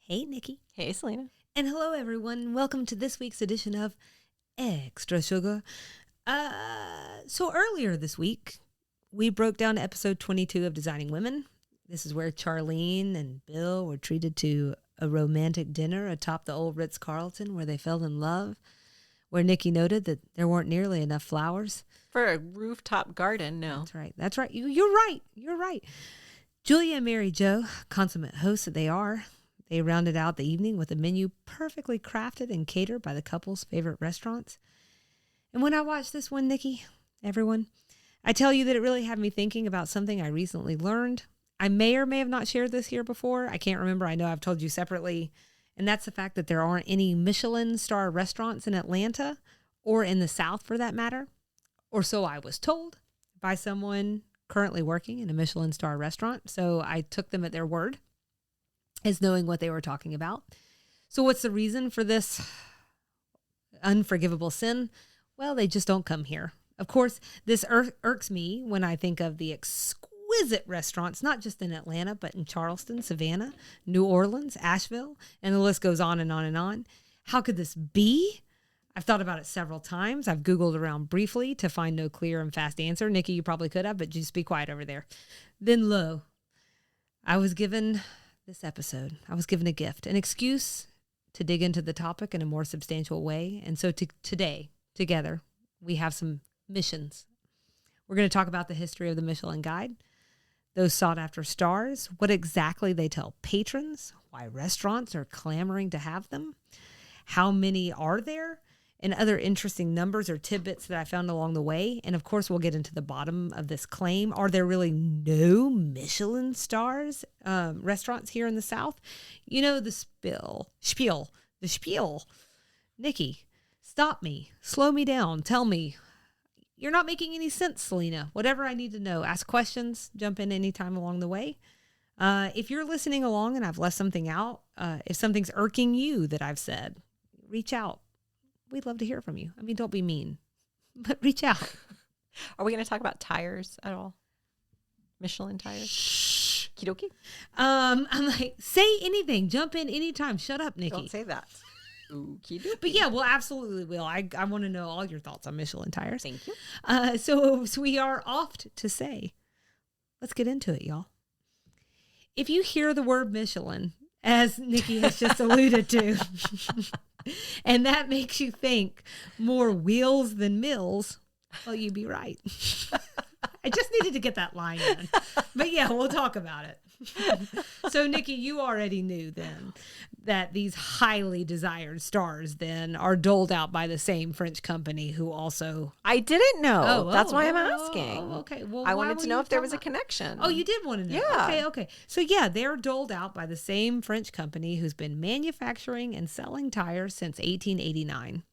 Hey, Nikki. Hey, Selena. And hello, everyone. Welcome to this week's edition of Extra Sugar. So earlier this week, we broke down episode 22 of Designing Women. This is where Charlene and Bill were treated to a romantic dinner atop the old Ritz-Carlton where they fell in love, where Nikki noted that there weren't nearly enough flowers. For a rooftop garden, no. That's right. You're right. Julia and Mary Jo, consummate hosts that they are, they rounded out the evening with a menu perfectly crafted and catered by the couple's favorite restaurants. And when I watched this one, Nikki, everyone, I tell you that it really had me thinking about something I recently learned. I may or may have not shared this here before. I can't remember. I know I've told you separately. And that's the fact that there aren't any Michelin Star restaurants in Atlanta or in the South for that matter. Or so I was told by someone currently working in a Michelin Star restaurant. So I took them at their word as knowing what they were talking about. So what's the reason for this unforgivable sin? Well, they just don't come here. Of course, this irks me when I think of the exquisite restaurants, not just in Atlanta, but in Charleston, Savannah, New Orleans, Asheville, and the list goes on and on and on. How could this be? I've thought about it several times. I've Googled around briefly to find no clear and fast answer. Nikki, you probably could have, but just be quiet over there. Then lo, I was given this episode. I was given a gift, an excuse to dig into the topic in a more substantial way. And so today, together, we have some missions. We're going to talk about the history of the Michelin Guide, those sought after stars, what exactly they tell patrons, why restaurants are clamoring to have them, how many are there, and other interesting numbers or tidbits that I found along the way. And of course, we'll get into the bottom of this claim. Are there really no Michelin stars restaurants here in the South? You know, the spiel. Nikki, stop me, slow me down, tell me. You're not making any sense, Selena. Whatever I need to know, ask questions, jump in anytime along the way. If you're listening along and I've left something out, if something's irking you that I've said, reach out. We'd love to hear from you. I mean, don't be mean, but reach out. Are we going to talk about tires at all? Michelin tires? Shh. Kidoki? I'm like, say anything. Jump in anytime. Shut up, Nikki. Don't say that. Okie-dokie. But yeah, well, absolutely will. I want to know all your thoughts on Michelin tires. Thank you. So we are off to say, let's get into it, y'all. If you hear the word Michelin, as Nikki has just alluded to, and that makes you think more wheels than mills, well, you'd be right. I just needed to get that line in. But yeah, we'll talk about it. So, Nikki, you already knew then that these highly desired stars then are doled out by the same French company who also... I didn't know. That's why I'm asking. Okay. Well, I wanted to know if there was a connection. Oh, you did want to know? Yeah. Okay. So, yeah, they're doled out by the same French company who's been manufacturing and selling tires since 1889.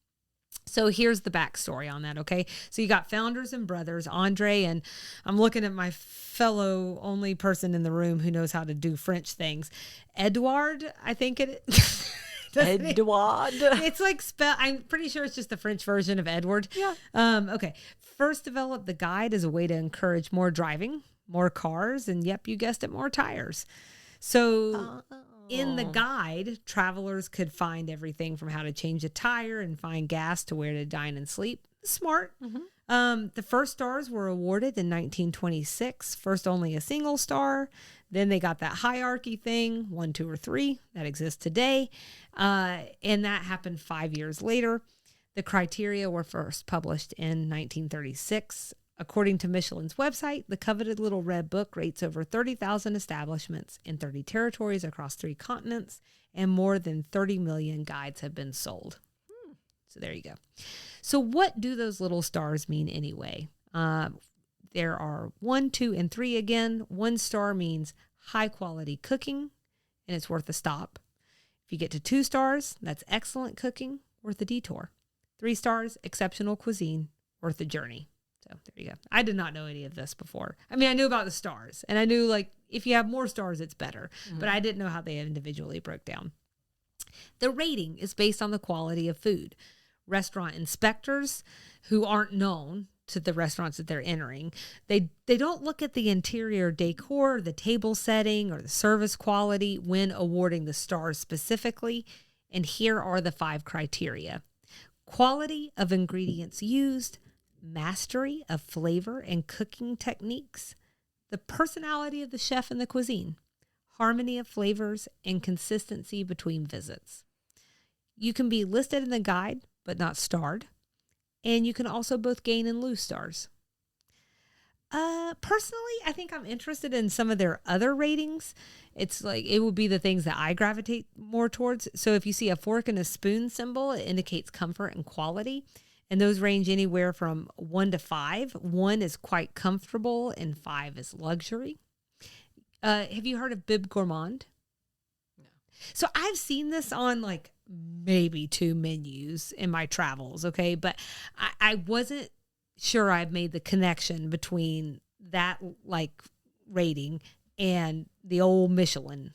So here's the backstory on that, okay? So you got founders and brothers, Andre, and I'm looking at my fellow only person in the room who knows how to do French things. Edouard, I think it is. Edouard. It's like, I'm pretty sure it's just the French version of Edward. Yeah. Okay. First developed the guide as a way to encourage more driving, more cars, and yep, you guessed it, more tires. So... in the guide, travelers could find everything from how to change a tire and find gas to where to dine and sleep. Smart. Mm-hmm. The first stars were awarded in 1926. First, only a single star. Then they got that hierarchy thing, 1, 2, or 3 that exists today. And that happened 5 years later. The criteria were first published in 1936. According to Michelin's website, the coveted little red book rates over 30,000 establishments in 30 territories across 3 continents, and more than 30 million guides have been sold. So there you go. So what do those little stars mean anyway? There are 1, 2, and 3 again. 1 star means high quality cooking, and it's worth a stop. If you get to 2 stars, that's excellent cooking, worth a detour. 3 stars, exceptional cuisine, worth a journey. So there you go. I did not know any of this before. I mean, I knew about the stars, and I knew like if you have more stars, it's better, but I didn't know how they individually broke down. The rating is based on the quality of food. Restaurant inspectors who aren't known to the restaurants that they're entering. They don't look at the interior decor, the table setting, or the service quality when awarding the stars specifically. And here are the 5 criteria: quality of ingredients used, mastery of flavor and cooking techniques, the personality of the chef and the cuisine, harmony of flavors, and consistency between visits. You can be listed in the guide, but not starred. And you can also both gain and lose stars. Personally, I think I'm interested in some of their other ratings. It's like, it would be the things that I gravitate more towards. So if you see a fork and a spoon symbol, it indicates comfort and quality. And those range anywhere from 1 to 5. 1 is quite comfortable and 5 is luxury. Have you heard of Bib Gourmand? No. So I've seen this on like maybe 2 menus in my travels, okay? But I wasn't sure I've made the connection between that like rating and the old Michelin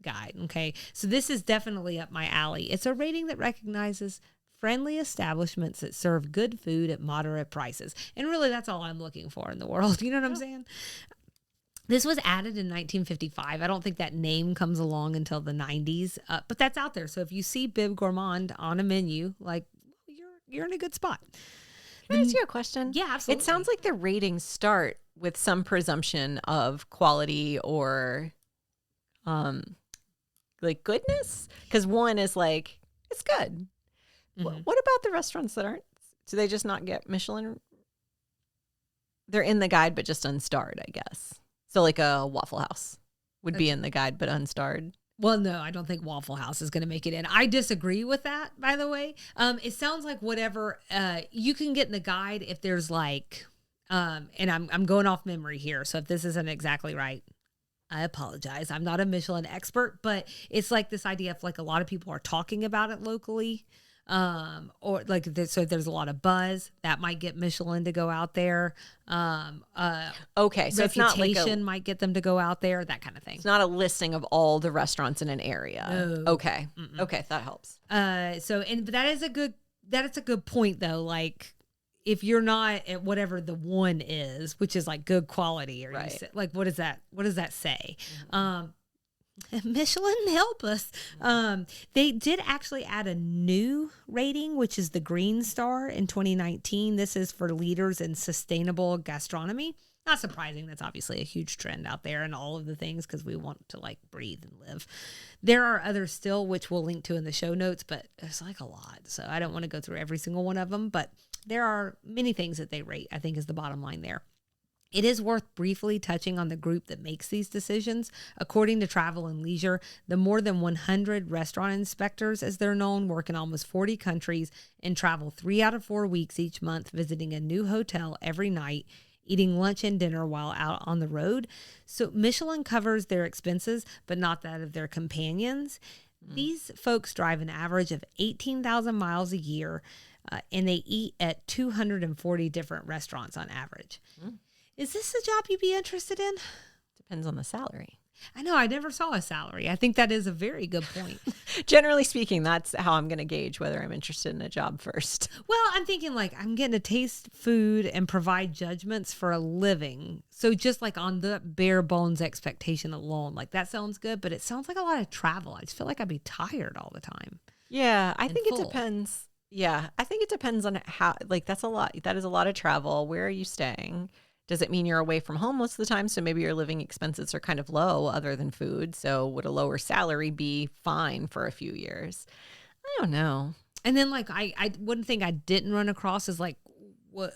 guide, okay? So this is definitely up my alley. It's a rating that recognizes friendly establishments that serve good food at moderate prices. And really, that's all I'm looking for in the world. You know what I'm saying? This was added in 1955. I don't think that name comes along until the 90s, but that's out there. So if you see Bib Gourmand on a menu, like, you're in a good spot. Can I ask you a question? Yeah, absolutely. It sounds like the ratings start with some presumption of quality or like goodness, because 1 is like, it's good. Mm-hmm. What about the restaurants that aren't? Do they just not get Michelin? They're in the guide, but just unstarred, I guess. So like a Waffle House would be in the guide, but unstarred. Well, no, I don't think Waffle House is going to make it in. I disagree with that, by the way. It sounds like whatever you can get in the guide if there's like, and I'm going off memory here. So if this isn't exactly right, I apologize. I'm not a Michelin expert, but it's like this idea of like a lot of people are talking about it locally. Or like, so if there's a lot of buzz, that might get Michelin to go out there. Okay. So it's not like reputation might get them to go out there, that kind of thing. It's not a listing of all the restaurants in an area. No. Okay. Mm-mm. Okay. That helps. But that is a good point though. Like if you're not at whatever the 1 is, which is like good quality, or right. You say, like, what does that say? Mm-hmm. Michelin, help us. They did actually add a new rating, which is the Green Star in 2019. This is for leaders in sustainable gastronomy. Not surprising. That's obviously a huge trend out there and all of the things, because we want to like breathe and live. There are others still, which we'll link to in the show notes, but there's like a lot. So I don't want to go through every single one of them, but there are many things that they rate, I think, is the bottom line there. It is worth briefly touching on the group that makes these decisions. According to Travel and Leisure, the more than 100 restaurant inspectors, as they're known, work in almost 40 countries and travel 3 out of 4 weeks each month, visiting a new hotel every night, eating lunch and dinner while out on the road. So Michelin covers their expenses, but not that of their companions. These folks drive an average of 18,000 miles a year, and they eat at 240 different restaurants on average. Is this a job you'd be interested in? Depends on the salary. I know. I never saw a salary. I think that is a very good point. Generally speaking, that's how I'm going to gauge whether I'm interested in a job first. Well, I'm thinking like I'm getting to taste food and provide judgments for a living. So just like on the bare bones expectation alone, like that sounds good, but it sounds like a lot of travel. I just feel like I'd be tired all the time. Yeah, I think full. it depends. Yeah, I think it depends on how, like that's a lot. That is a lot of travel. Where are you staying? Does it mean you're away from home most of the time? So maybe your living expenses are kind of low other than food. So would a lower salary be fine for a few years? I don't know. And then like I one thing I didn't run across is like, what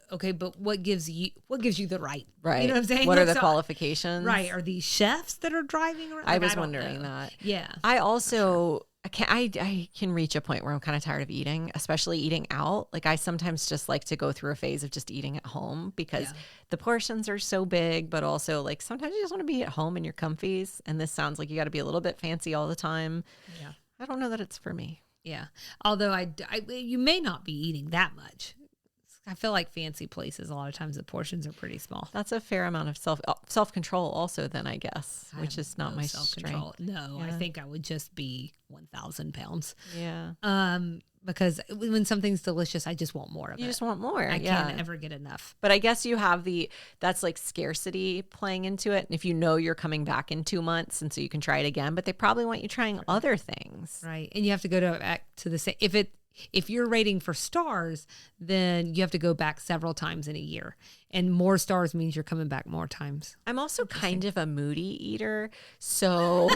gives you the right? Right. You know what I'm saying? What are Like, the qualifications? Right. Are these chefs that are driving around? I Like, was don't wondering know. that. Yeah. I also I can reach a point where I'm kind of tired of eating, especially eating out. Like I sometimes just like to go through a phase of just eating at home because the portions are so big, but also like sometimes you just want to be at home in your comfies. And this sounds like you got to be a little bit fancy all the time. Yeah. I don't know that it's for me. Yeah. Although you may not be eating that much. I feel like fancy places, a lot of times the portions are pretty small. That's a fair amount of self-control also then, I guess, which is not my self-control. strength. No, I think I would just be 1,000 pounds. Yeah. because when something's delicious, I just want more of it. You just want more. I can't ever get enough. But I guess you have that's like scarcity playing into it. And if you know you're coming back in 2 months, and so you can try it again, but they probably want you trying other things. Right. And you have to go back to the same, if you're rating for stars, then you have to go back several times in a year. And more stars means you're coming back more times. I'm also kind of a moody eater. So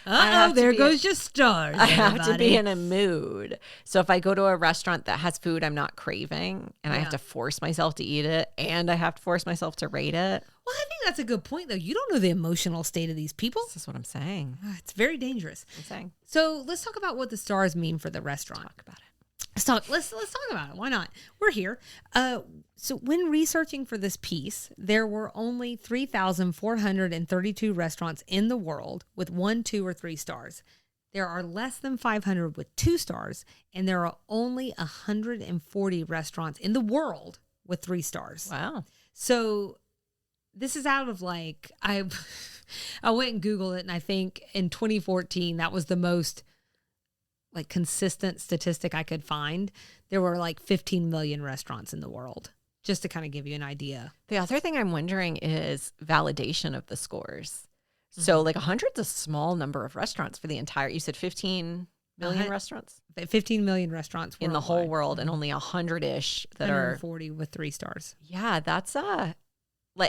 there goes your stars. I have to be in a mood. So if I go to a restaurant that has food I'm not craving, and I have to force myself to eat it, and I have to force myself to rate it. Well, I think that's a good point, though. You don't know the emotional state of these people. This is what I'm saying. It's very dangerous. I'm saying. So let's talk about what the stars mean for the restaurant. Talk about it. Let's talk about it. Why not? We're here. So when researching for this piece, there were only 3,432 restaurants in the world with 1, 2, or 3 stars. There are less than 500 with 2 stars, and there are only 140 restaurants in the world with 3 stars. Wow. So this is out of I went and Googled it, and I think in 2014 that was the most consistent statistic I could find. There were 15 million restaurants in the world, just to kind of give you an idea. The other thing I'm wondering is validation of the scores. So 100's a small number of restaurants for the entire, you said 15 million restaurants? 15 million restaurants in the whole world, and only 100-ish that 140 with 3 stars. Yeah, that's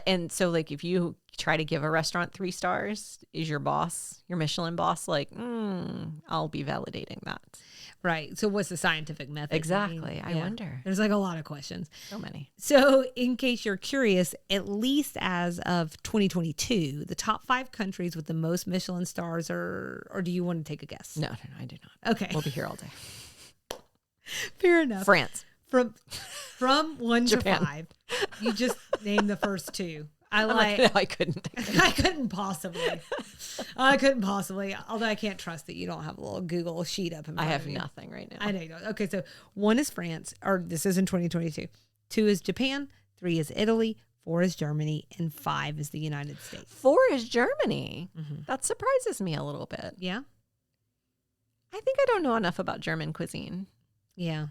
and so if you try to give a restaurant 3 stars, is your Michelin boss I'll be validating that. Right. So what's the scientific method? Exactly. I wonder. There's a lot of questions. So many. So in case you're curious, at least as of 2022, the top 5 countries with the most Michelin stars or do you want to take a guess? No, I do not. Okay. We'll be here all day. Fair enough. France. From 1 Japan. to 5, you just named the first 2. I couldn't. I couldn't possibly. Although I can't trust that you don't have a little Google sheet up in front I have of you. nothing right now. I know you don't. Okay, so 1 is France, or this is in 2022. 2 is Japan. 3 is Italy. 4 is Germany, and 5 is the United States. 4 is Germany. Mm-hmm. That surprises me a little bit. Yeah. I think I don't know enough about German cuisine. Yeah.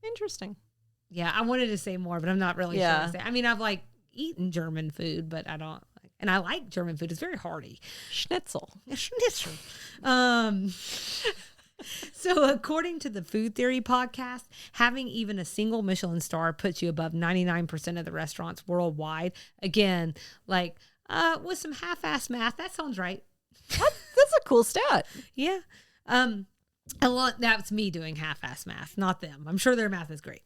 Interesting. Yeah, I wanted to say more, but I'm not really sure Yeah. to say. I mean, I've eaten German food, but I don't. And I like German food. It's very hearty. Schnitzel. Schnitzel. So according to the Food Theory podcast, having even a single Michelin star puts you above 99% of the restaurants worldwide. Again, with some half-assed math, that sounds right. That's a cool stat. Yeah. That's me doing half-ass math, not them. I'm sure their math is great.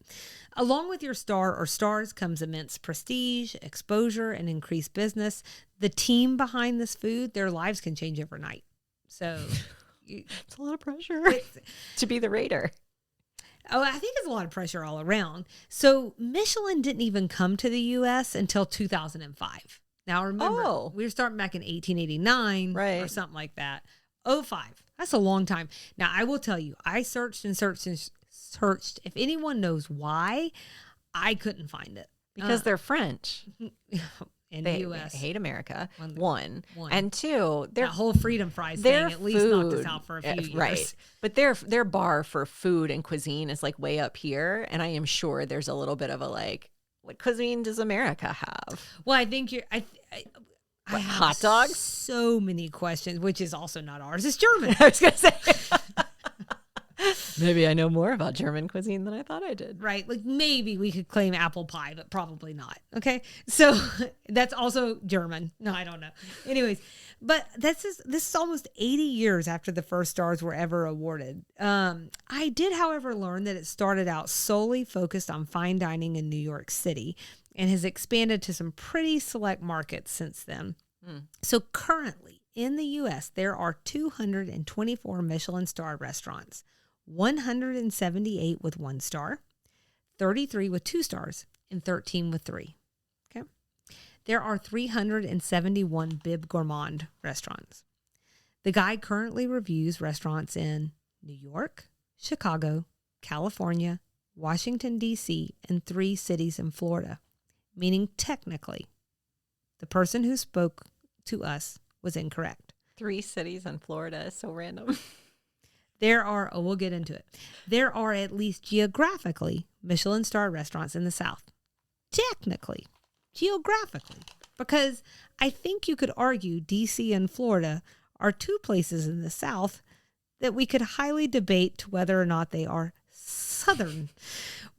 Along with your star or stars comes immense prestige, exposure, and increased business. The team behind this food, their lives can change overnight. So it's a lot of pressure to be the rater. Oh, I think it's a lot of pressure all around. So Michelin didn't even come to the U.S. until 2005. Now remember, we were starting back in 1889 or something like that. 05. That's a long time. Now, I will tell you, I searched and searched and searched. If anyone knows why, I couldn't find it. Because they're French. In the U.S. They hate America, one. And 2, that whole freedom fries thing at least knocked us out for a few years. Right. But their bar for food and cuisine is way up here. And I am sure there's a little bit of a what cuisine does America have? Well, I think I have hot dogs? So many questions, which is also not ours. It's German. I was going to say. Maybe I know more about German cuisine than I thought I did. Right. Maybe we could claim apple pie, but probably not. Okay. So that's also German. No, I don't know. Anyways, but this is almost 80 years after the first stars were ever awarded. I did, however, learn that it started out solely focused on fine dining in New York City and has expanded to some pretty select markets since then. So currently in the U.S., there are 224 Michelin star restaurants, 178 with 1 star, 33 with 2 stars, and 13 with 3. Okay. There are 371 Bib Gourmand restaurants. The guide currently reviews restaurants in New York, Chicago, California, Washington, D.C., and 3 cities in Florida, meaning technically the person who spoke to us was incorrect. 3 cities in Florida is so random. we'll get into it. There are at least geographically Michelin Star restaurants in the South. Technically, geographically, because I think you could argue DC and Florida are two places in the South that we could highly debate whether or not they are Southern.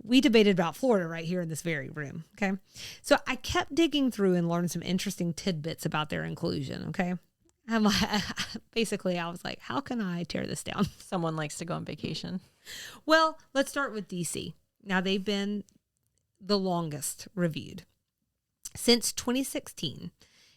We debated about Florida right here in this very room. Okay. So I kept digging through and learned some interesting tidbits about their inclusion. Okay. Basically, I was like, how can I tear this down? Someone likes to go on vacation. Well, let's start with DC. Now, they've been the longest reviewed since 2016.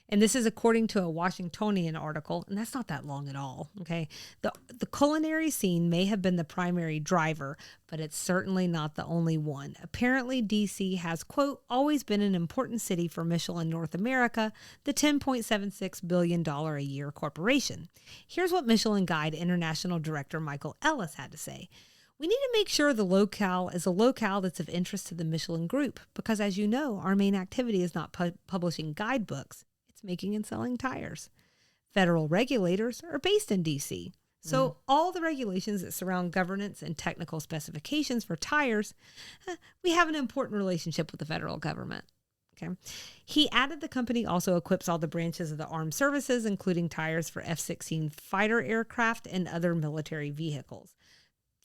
And this is according to a Washingtonian article, and that's not that long at all, okay? The culinary scene may have been the primary driver, but it's certainly not the only one. Apparently, D.C. has, quote, always been an important city for Michelin North America, the $10.76 billion a year corporation. Here's what Michelin Guide International Director Michael Ellis had to say. We need to make sure the locale is a locale that's of interest to the Michelin Group, because as you know, our main activity is not publishing guidebooks. It's making and selling tires. Federal regulators are based in D.C. So all the regulations that surround governance and technical specifications for tires, we have an important relationship with the federal government. Okay. He added the company also equips all the branches of the armed services, including tires for F-16 fighter aircraft and other military vehicles.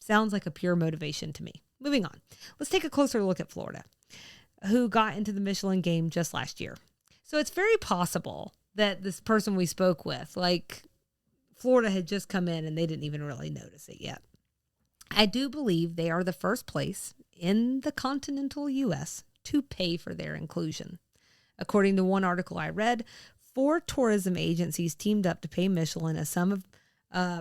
Sounds like a pure motivation to me. Moving on. Let's take a closer look at Florida, who got into the Michelin game just last year. So it's very possible that this person we spoke with, like Florida had just come in and they didn't even really notice it yet. I do believe they are the first place in the continental U.S. to pay for their inclusion. According to one article I read, 4 tourism agencies teamed up to pay Michelin a sum of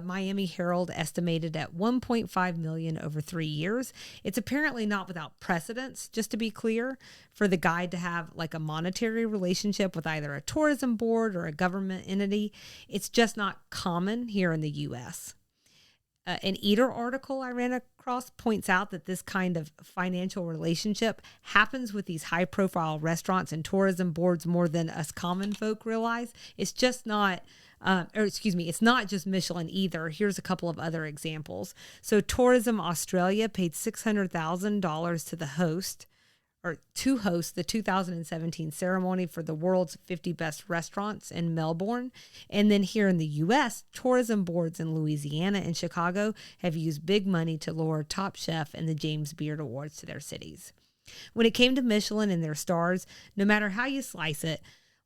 Miami Herald estimated at $1.5 million over 3 years. It's apparently not without precedence, just to be clear, for the guide to have like a monetary relationship with either a tourism board or a government entity. It's just not common here in the U.S. An Eater article I ran across points out that this kind of financial relationship happens with these high-profile restaurants and tourism boards more than us common folk realize. It's just not... it's not just Michelin either. Here's a couple of other examples. So Tourism Australia paid $600,000 to the host to host the 2017 ceremony for the world's 50 best restaurants in Melbourne. And then here in the U.S., tourism boards in Louisiana and Chicago have used big money to lure Top Chef and the James Beard Awards to their cities. When it came to Michelin and their stars, no matter how you slice it,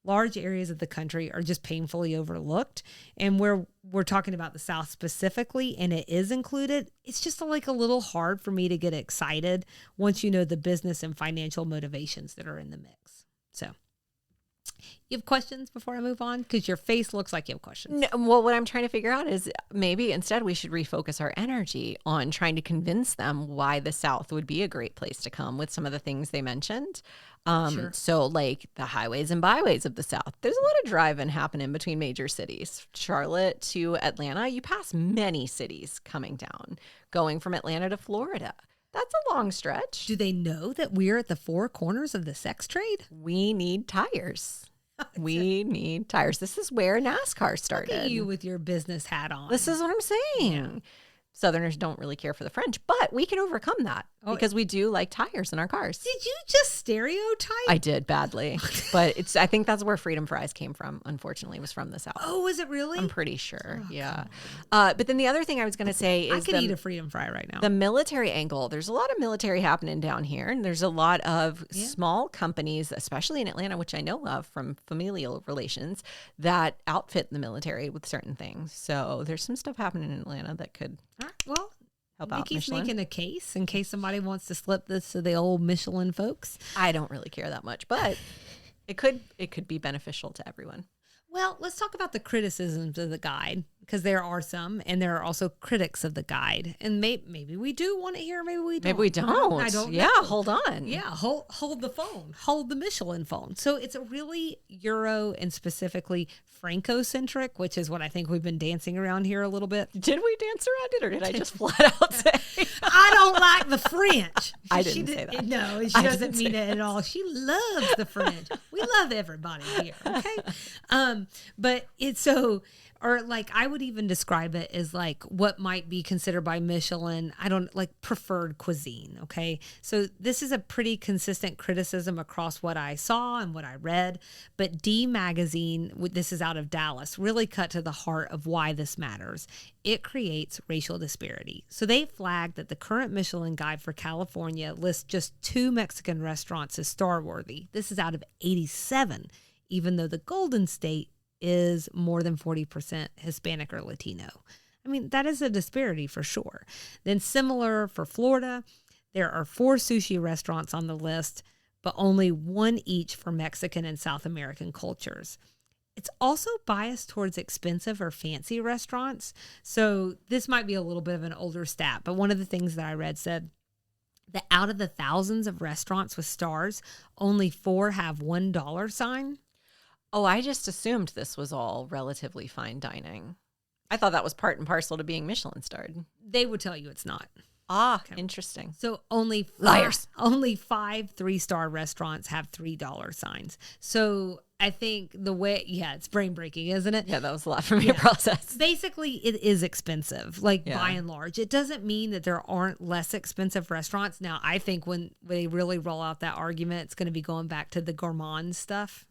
large areas of the country are just painfully overlooked. And where we're talking about the South specifically, and it is included, it's just like a little hard for me to get excited once you know the business and financial motivations that are in the mix. So you have questions before I move on? Because your face looks like you have questions. No, well, what I'm trying to figure out is maybe instead we should refocus our energy on trying to convince them why the South would be a great place to come with some of the things they mentioned. Sure. So like the highways and byways of the South, there's a lot of driving happening between major cities. Charlotte to Atlanta, you pass many cities coming down, going from Atlanta to Florida. That's a long stretch. Do they know that we're at the 4 corners of the sex trade? We need tires. We need tires. This is where NASCAR started. Look at you with your business hat on. This is what I'm saying. Yeah. Southerners don't really care for the French, but we can overcome that because we do like tires in our cars. Did you just stereotype? I did badly, but I think that's where freedom fries came from. Unfortunately, was from the South. Oh, was it really? I'm pretty sure. Oh, yeah. But then the other thing I was going to say is I could eat a freedom fry right now. The military angle. There's a lot of military happening down here, and there's a lot of small companies, especially in Atlanta, which I know of from familial relations, that outfit the military with certain things. So there's some stuff happening in Atlanta that could. Well, help out Nikki's Michelin. Making a case in case somebody wants to slip this to the old Michelin folks. I don't really care that much, but it could be beneficial to everyone. Well, let's talk about the criticisms of the guide, because there are some, and there are also critics of the guide. And maybe we do want to hear, maybe we don't. Maybe we don't. I don't know. Yeah, hold on. Yeah, hold the phone. Hold the Michelin phone. So it's a really Euro and specifically Franco-centric, which is what I think we've been dancing around here a little bit. Did we dance around it, or did I just flat out say? I don't like the French. I didn't say that. No, she doesn't mean it at all. She loves the French. We love everybody here, okay? But it's so... Or like I would even describe it as like what might be considered by Michelin, I don't like preferred cuisine. Okay. So this is a pretty consistent criticism across what I saw and what I read. But D Magazine, this is out of Dallas, really cut to the heart of why this matters. It creates racial disparity. So they flagged that the current Michelin guide for California lists just 2 Mexican restaurants as star-worthy. This is out of 87, even though the Golden State is more than 40% Hispanic or Latino. I mean, that is a disparity for sure. Then similar for Florida, there are 4 sushi restaurants on the list, but only 1 each for Mexican and South American cultures. It's also biased towards expensive or fancy restaurants. So this might be a little bit of an older stat, but one of the things that I read said that out of the thousands of restaurants with stars, only 4 have $1 sign. Oh, I just assumed this was all relatively fine dining. I thought that was part and parcel to being Michelin starred. They would tell you it's not. Ah, okay. Interesting. So only liars. Only 5 3-star restaurants have $3 signs. So I think the way, it's brain breaking, isn't it? Yeah, that was a lot for me to process. Basically, it is expensive, by and large. It doesn't mean that there aren't less expensive restaurants. Now, I think when they really roll out that argument, it's going to be going back to the gourmand stuff,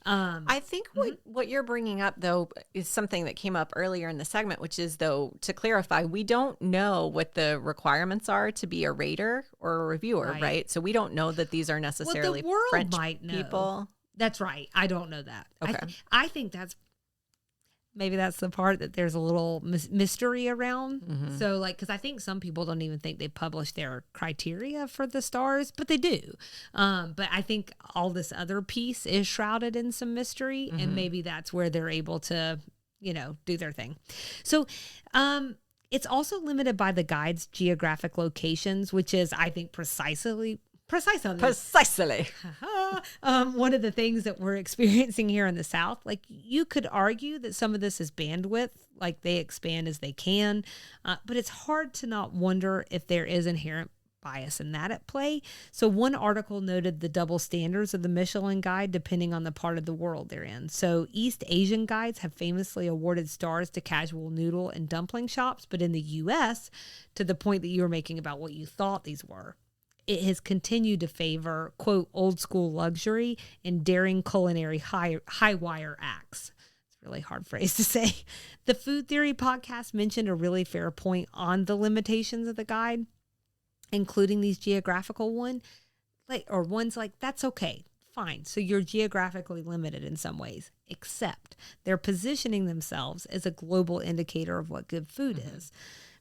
I think what you're bringing up, though, is something that came up earlier in the segment, which is, though, to clarify, we don't know what the requirements are to be a rater or a reviewer, right? So we don't know that these are necessarily the world French might know. people. That's right. I don't know that. Okay. I think maybe that's the part that there's a little mystery around. Mm-hmm. So because I think some people don't even think they publish their criteria for the stars, but they do. But I think all this other piece is shrouded in some mystery, and maybe that's where they're able to, do their thing. So, it's also limited by the guide's geographic locations, which is, I think, precisely. One of the things that we're experiencing here in the South, you could argue that some of this is bandwidth, like they expand as they can, but it's hard to not wonder if there is inherent bias in that at play. So one article noted the double standards of the Michelin guide depending on the part of the world they're in. So East Asian guides have famously awarded stars to casual noodle and dumpling shops, but in the U.S., to the point that you were making about what you thought these were, it has continued to favor, quote, old school luxury and daring culinary high wire acts. It's a really hard phrase to say. The Food Theory podcast mentioned a really fair point on the limitations of the guide, including these geographical ones that's okay. Fine. So you're geographically limited in some ways, except they're positioning themselves as a global indicator of what good food is.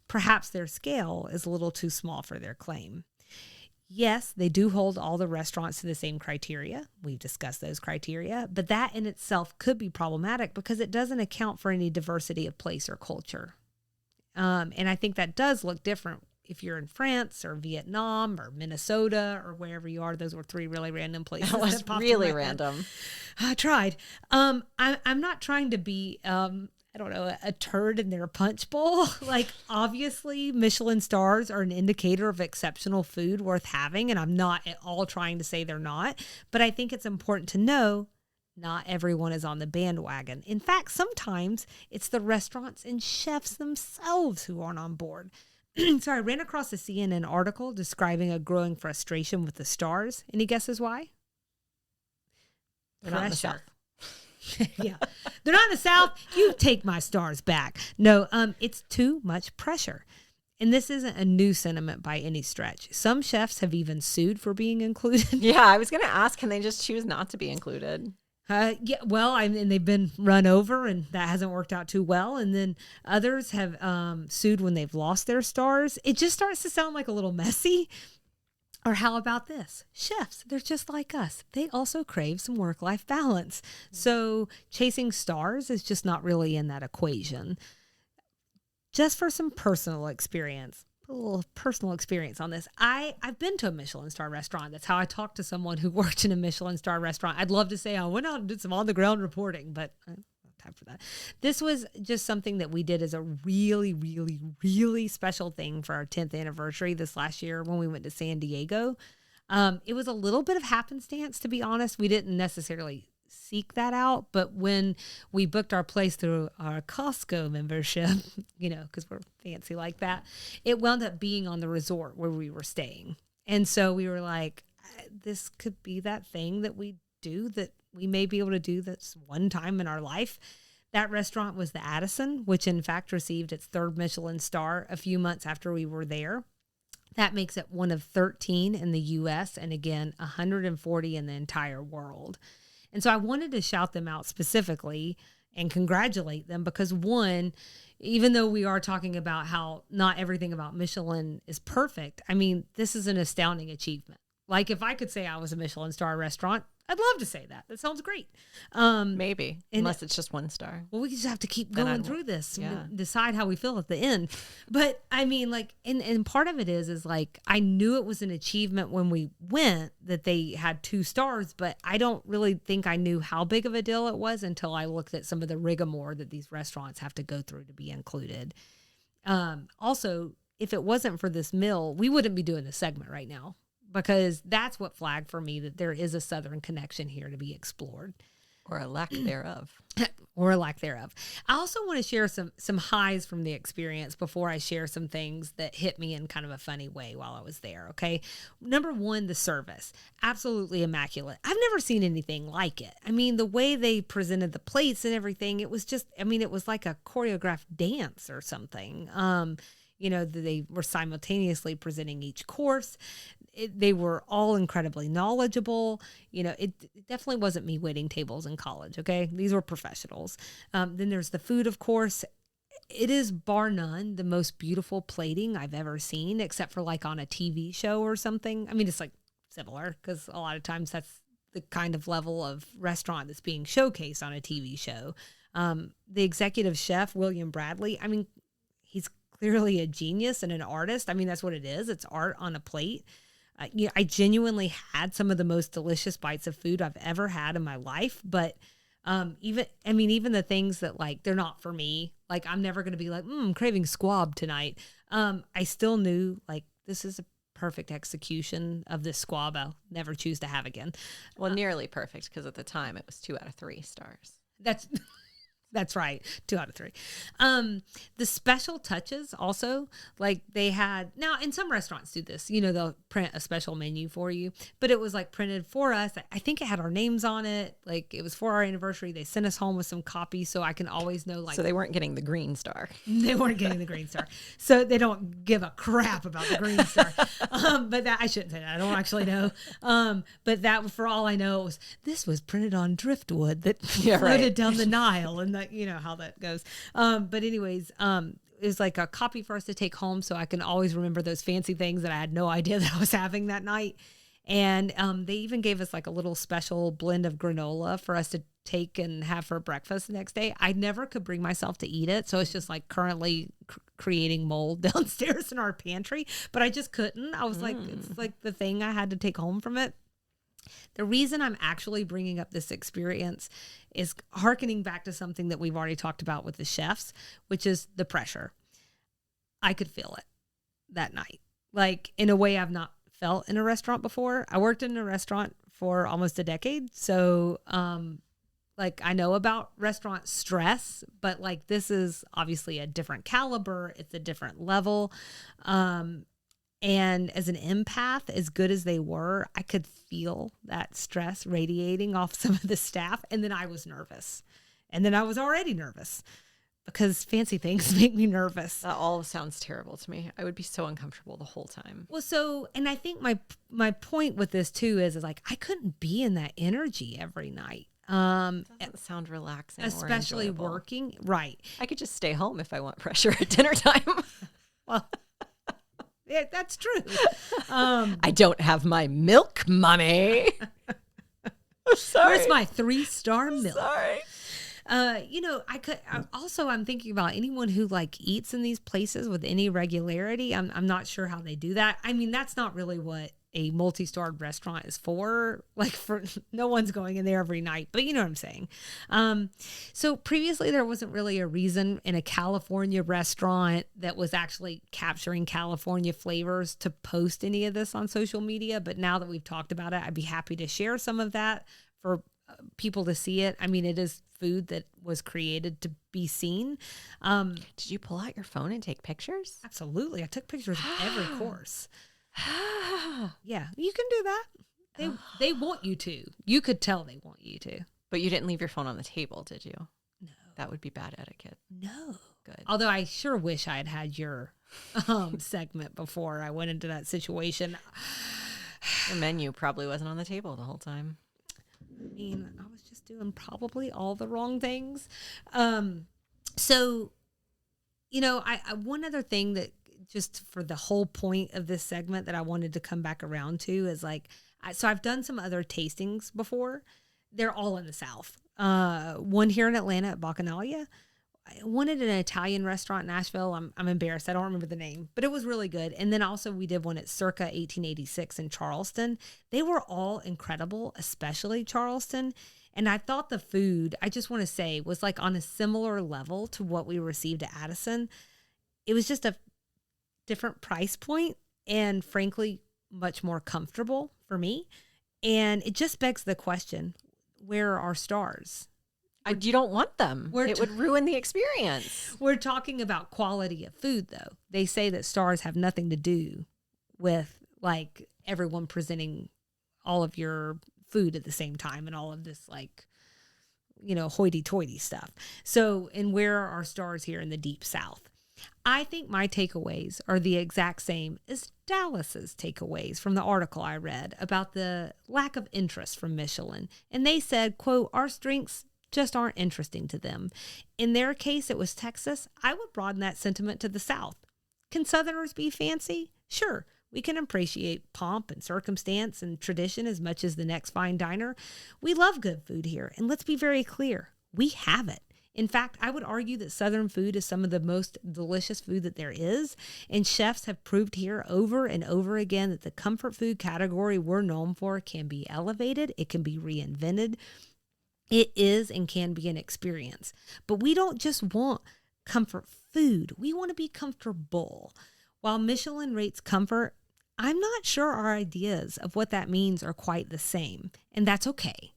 Perhaps their scale is a little too small for their claim. Yes, they do hold all the restaurants to the same criteria. We've discussed those criteria, but that in itself could be problematic because it doesn't account for any diversity of place or culture. And I think that does look different if you're in France or Vietnam or Minnesota or wherever you are. Those were 3 really random places. That was really random. I tried. I'm not trying to be... a turd in their punch bowl. Obviously, Michelin stars are an indicator of exceptional food worth having, and I'm not at all trying to say they're not, but I think it's important to know not everyone is on the bandwagon. In fact, sometimes it's the restaurants and chefs themselves who aren't on board. So I ran across a CNN article describing a growing frustration with the stars. Any guesses why? They're not on the shelf. Yeah. They're not in the South. You take my stars back. No, it's too much pressure. And this isn't a new sentiment by any stretch. Some chefs have even sued for being included. Yeah, I was going to ask, can they just choose not to be included? And they've been run over and that hasn't worked out too well. And then others have sued when they've lost their stars. It just starts to sound like a little messy. Or how about this? Chefs, they're just like us. They also crave some work-life balance. So chasing stars is just not really in that equation. Just for some personal experience, a little personal experience on this. I've been to a Michelin star restaurant. That's how I talked to someone who worked in a Michelin star restaurant. I'd love to say I went out and did some on-the-ground reporting, but time for that. This was just something that we did as a really, really, really special thing for our 10th anniversary this last year when we went to San Diego. It was a little bit of happenstance, to be honest. We didn't necessarily seek that out. But when we booked our place through our Costco membership, because we're fancy like that, it wound up being on the resort where we were staying. And so we were like, this could be that thing that we do, that we may be able to do this one time in our life. That restaurant was the Addison, which in fact received its 3rd Michelin star a few months after we were there. That makes it one of 13 in the U.S. and again, 140 in the entire world. And so I wanted to shout them out specifically and congratulate them because, one, even though we are talking about how not everything about Michelin is perfect, I mean, this is an astounding achievement. Like if I could say I was a Michelin star restaurant, I'd love to say that. That sounds great. Maybe, unless it's just 1 star. Well, we just have to keep going through this and decide how we feel at the end. But I mean, like, and part of it is like, I knew it was an achievement when we went that they had 2 stars, but I don't really think I knew how big of a deal it was until I looked at some of the rigmarole that these restaurants have to go through to be included. Also, if it wasn't for this meal, we wouldn't be doing this segment right now, because that's what flagged for me that there is a Southern connection here to be explored. Or a lack thereof. Or a lack thereof. I also want to share some highs from the experience before I share some things that hit me in kind of a funny way while I was there, okay? Number 1, the service. Absolutely immaculate. I've never seen anything like it. I mean, the way they presented the plates and everything, it was just, I mean, it was like a choreographed dance or something. They were simultaneously presenting each course. They were all incredibly knowledgeable. It definitely wasn't me waiting tables in college, okay? These were professionals. Then there's the food, of course. It is bar none the most beautiful plating I've ever seen, except for like on a TV show or something. I mean, it's like similar because a lot of times that's the kind of level of restaurant that's being showcased on a TV show. The executive chef, William Bradley, I mean, he's clearly a genius and an artist. I mean, that's what it is. It's art on a plate. I genuinely had some of the most delicious bites of food I've ever had in my life. But even the things that like, they're not for me. Like I'm never going to be like, I'm craving squab tonight. I still knew like, this is a perfect execution of this squab I'll never choose to have again. Well, nearly perfect. Because at the time it was 2 out of 3 stars. That's right. 2 out of 3. The special touches also, like they had, now in some restaurants do this, they'll print a special menu for you, but it was like printed for us. I think it had our names on it. Like it was for our anniversary. They sent us home with some copies so I can always know like. So they weren't getting the green star. They weren't getting the green star. So they don't give a crap about the green star. But that, I shouldn't say that. I don't actually know. But that, for all I know, this was printed on driftwood that floated down the Nile, and how that goes. But anyways, it was like a copy for us to take home so I can always remember those fancy things that I had no idea that I was having that night. And they even gave us like a little special blend of granola for us to take and have for breakfast the next day. I never could bring myself to eat it. So it's just like currently creating mold downstairs in our pantry, but I just couldn't. I was like, it's like the thing I had to take home from it. The reason I'm actually bringing up this experience is hearkening back to something that we've already talked about with the chefs, which is the pressure. I could feel it that night, like in a way I've not felt in a restaurant before. I worked in a restaurant for almost a decade. So, like I know about restaurant stress, but like this is obviously a different caliber. It's a different level. And as an empath, as good as they were, I could feel that stress radiating off some of the staff. And then I was nervous. And then I was already nervous because fancy things make me nervous. That all sounds terrible to me. I would be so uncomfortable the whole time. Well, and I think my point with this too is like, I couldn't be in that energy every night. Doesn't sound relaxing, especially or enjoyable. Working. Right. I could just stay home if I want pressure at dinner time. Well, yeah, that's true. I don't have my milk, mommy. Sorry. Where's my 3-star milk? Sorry. I'm thinking about anyone who like eats in these places with any regularity. I'm not sure how they do that. I mean, that's not really what a multi-starred restaurant is for. Like no one's going in there every night, but you know what I'm saying? So previously there wasn't really a reason in a California restaurant that was actually capturing California flavors to post any of this on social media. But now that we've talked about it, I'd be happy to share some of that for people to see it. I mean, it is food that was created to be seen. Did you pull out your phone and take pictures? Absolutely. I took pictures of every course. Yeah, you can do that. They want you to. You could tell they want you to. But you didn't leave your phone on the table, did you? No. That would be bad etiquette. No. Good. Although I sure wish I had had your segment before I went into that situation. Your menu probably wasn't on the table the whole time. I mean, I was just doing probably all the wrong things. So, you know, I one other thing that just for the whole point of this segment that I wanted to come back around to is like, so I've done some other tastings before. They're all in the South. One here in Atlanta at Bacchanalia. I wanted an Italian restaurant in Nashville. I'm embarrassed. I don't remember the name, but it was really good. And then also we did one at Circa 1886 in Charleston. They were all incredible, especially Charleston. And I thought the food, I just want to say, was like on a similar level to what we received at Addison. It was just a different price point and frankly, much more comfortable for me. And it just begs the question, where are our stars? You don't want them. It would ruin the experience. We're talking about quality of food, though. They say that stars have nothing to do with like everyone presenting all of your food at the same time and all of this like, you know, hoity-toity stuff. So, and where are our stars here in the Deep South? I think my takeaways are the exact same as Dallas's takeaways from the article I read about the lack of interest from Michelin. And they said, quote, our strengths just aren't interesting to them. In their case, it was Texas. I would broaden that sentiment to the South. Can Southerners be fancy? Sure. We can appreciate pomp and circumstance and tradition as much as the next fine diner. We love good food here. And let's be very clear, we have it. In fact, I would argue that Southern food is some of the most delicious food that there is. And chefs have proved here over and over again that the comfort food category we're known for can be elevated. It can be reinvented. It is and can be an experience. But we don't just want comfort food. We want to be comfortable. While Michelin rates comfort, I'm not sure our ideas of what that means are quite the same. And that's okay.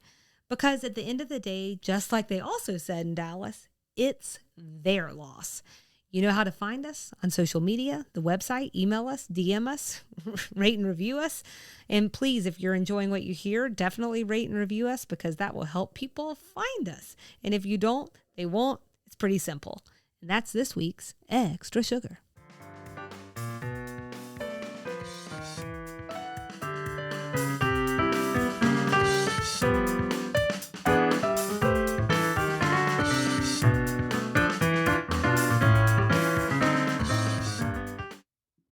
Because at the end of the day, just like they also said in Dallas, it's their loss. You know how to find us on social media, the website, email us, DM us, rate and review us. And please, if you're enjoying what you hear, definitely rate and review us because that will help people find us. And if you don't, they won't. It's pretty simple. And that's this week's Extra Sugar.